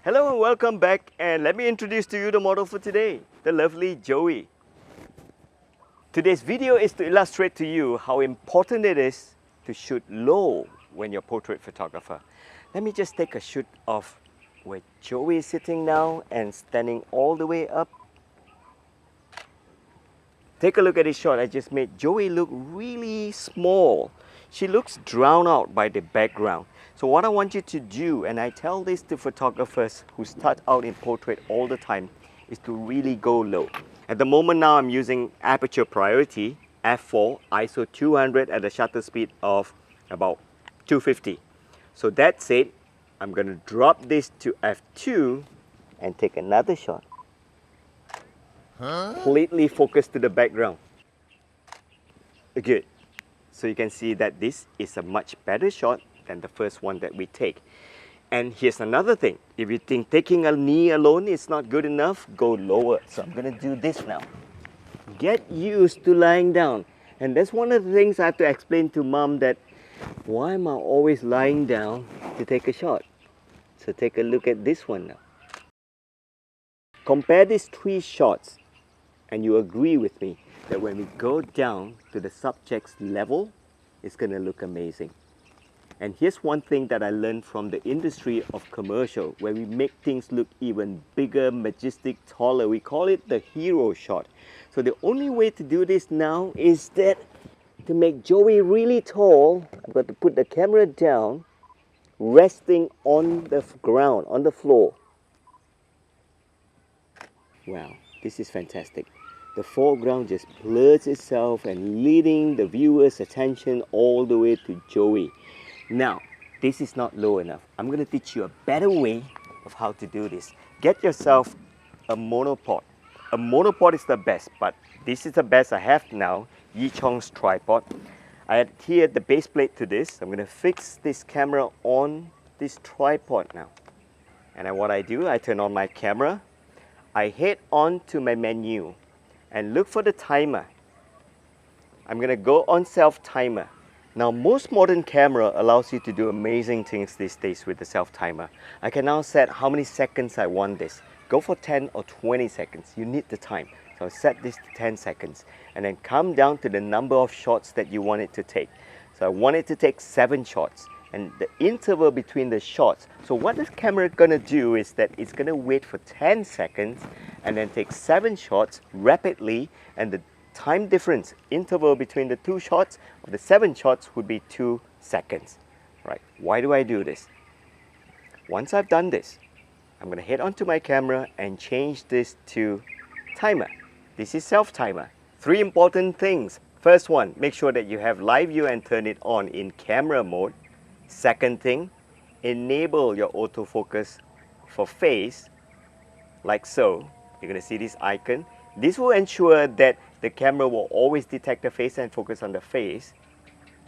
Hello and welcome back, and let me introduce to you the model for today, the lovely Joey. Today's video is to illustrate to you how important it is to shoot low when you're a portrait photographer. Let me just take a shoot of where Joey is sitting now and standing all the way up. Take a look at this shot I just made. Joey look really small. She looks drowned out by the background. So what I want you to do, and I tell this to photographers who start out in portrait all the time, is to really go low. At the moment now I'm using aperture priority, f4, ISO 200 at a shutter speed of about 250. So that's it. I'm going to drop this to f2 and take another shot. Completely focused to the background. Good. So you can see that this is a much better shot than the first one that we take. And here's another thing. If you think taking a knee alone is not good enough, go lower. So I'm going to do this now. Get used to lying down. And that's one of the things I have to explain to mom, that why am I always lying down to take a shot? So take a look at this one now. Compare these three shots and you agree with me that when we go down to the subject's level, it's going to look amazing. And here's one thing that I learned from the industry of commercial, where we make things look even bigger, majestic, taller. We call it the hero shot. So the only way to do this now is that to make Joey really tall, I've got to put the camera down, resting on the ground, on the floor. Wow, this is fantastic. The foreground just blurs itself and leading the viewer's attention all the way to Joey. Now, this is not low enough. I'm going to teach you a better way of how to do this. Get yourself a monopod. A monopod is the best, but this is the best I have now, Yichong's tripod. I adhere the base plate to this. I'm going to fix this camera on this tripod now. And then what I do, I turn on my camera. I head on to my menu and look for the timer. I'm going to go on self timer. Now, most modern camera allows you to do amazing things these days with the self timer. I can now set how many seconds I want this. Go for 10 or 20 seconds. You need the time. So I'll set this to 10 seconds and then come down to the number of shots that you want it to take. So I want it to take 7 shots and the interval between the shots. So what this camera is going to do is that it's going to wait for 10 seconds and then take 7 shots rapidly, and the time difference interval between the 2 shots of the 7 shots would be 2 seconds. Right? Why do I do this? Once I've done this, I'm going to head onto my camera and change this to timer. This is self timer. 3 important things. First one, make sure that you have live view and turn it on in camera mode. Second thing, enable your autofocus for face, like so. You're going to see this icon. This will ensure that the camera will always detect the face and focus on the face.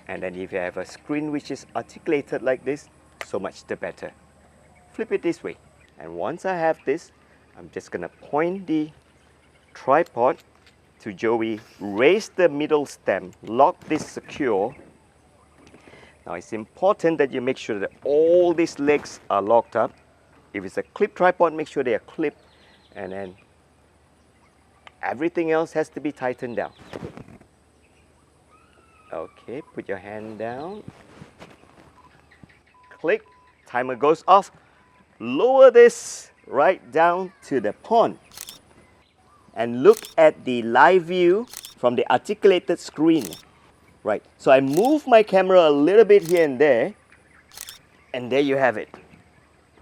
And then if you have a screen which is articulated like this, so much the better. Flip it this way. And once I have this, I'm just going to point the tripod to Joey, raise the middle stem, lock this secure. Now it's important that you make sure that all these legs are locked up. If it's a clip tripod, make sure they are clipped, and then everything else has to be tightened down. Okay, put your hand down. Click, timer goes off. Lower this right down to the pond. And look at the live view from the articulated screen. Right, so I move my camera a little bit here and there you have it.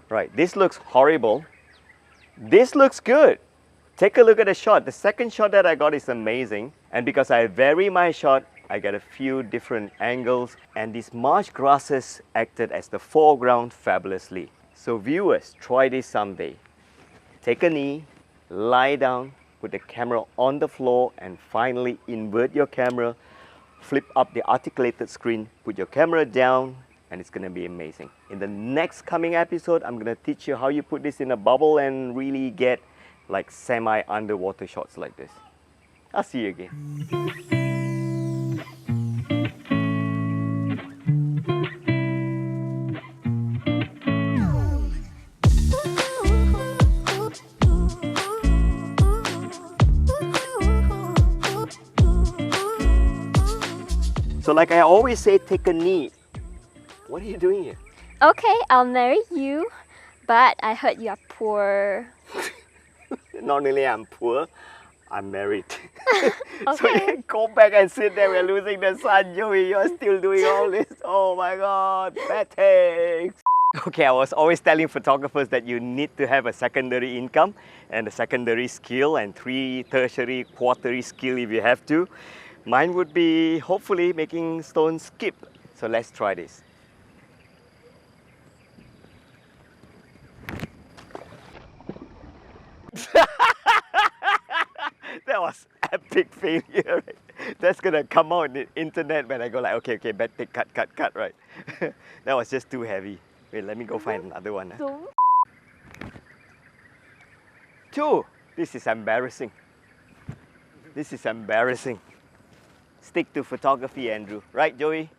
Right, this looks horrible. This looks good. Take a look at the shot. The second shot that I got is amazing. And because I vary my shot, I get a few different angles. And these marsh grasses acted as the foreground fabulously. So viewers, try this someday. Take a knee, lie down, put the camera on the floor, and finally invert your camera. Flip up the articulated screen, put your camera down, and it's going to be amazing. In the next coming episode, I'm going to teach you how you put this in a bubble and really get like semi-underwater shots like this. I'll see you again. So like I always say, take a knee. What are you doing here? Okay, I'll marry you, but I heard you are poor. Not only I'm poor, I'm married. So Okay. go back and sit there, we're losing the sun, Joey. You're still doing all this. Oh my God, bad takes. Okay, I was always telling photographers that you need to have a secondary income and a secondary skill and 3 tertiary, quarterly skill if you have to. Mine would be hopefully making stones skip. So let's try this. That was epic failure. Right? That's gonna come out on the internet when I go like, okay, bad take, cut, right? That was just too heavy. Wait, let me go find another one. So 2. This is embarrassing. This is embarrassing. Stick to photography, Andrew. Right, Joey?